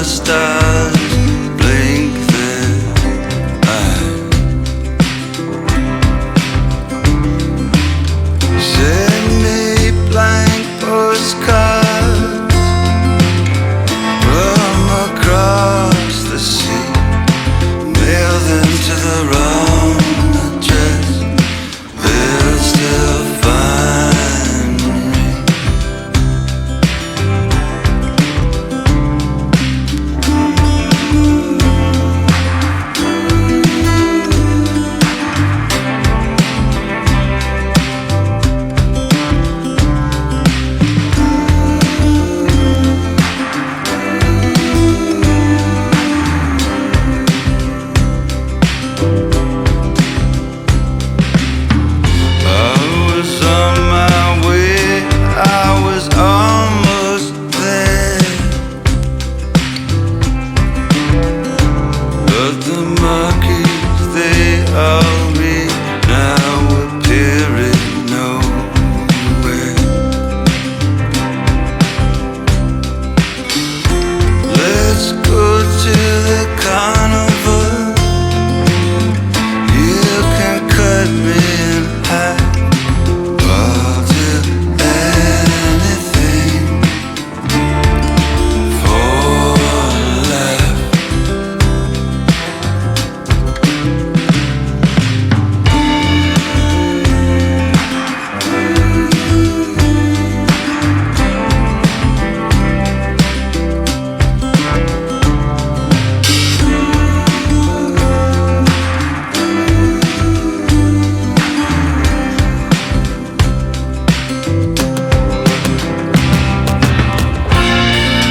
stars blink their eyes. Send me blank postcards from across the sea. Mail them to the wrong address. They'll still find me. The monkeys, they all read now appearing nowhere. Let's go to the carnival. You can cut me in half. I'll do anything for a laugh.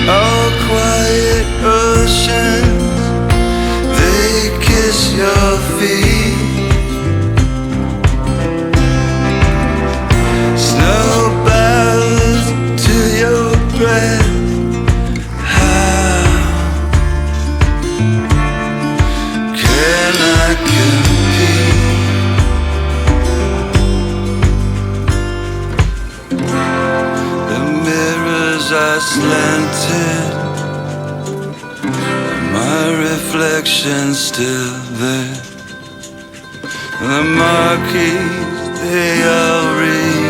Oh, quiet oceans, they kiss your feet. Snow bows to your breath. How can I compete? The mirrors are slanted, my reflection's still there. The marquees, they all read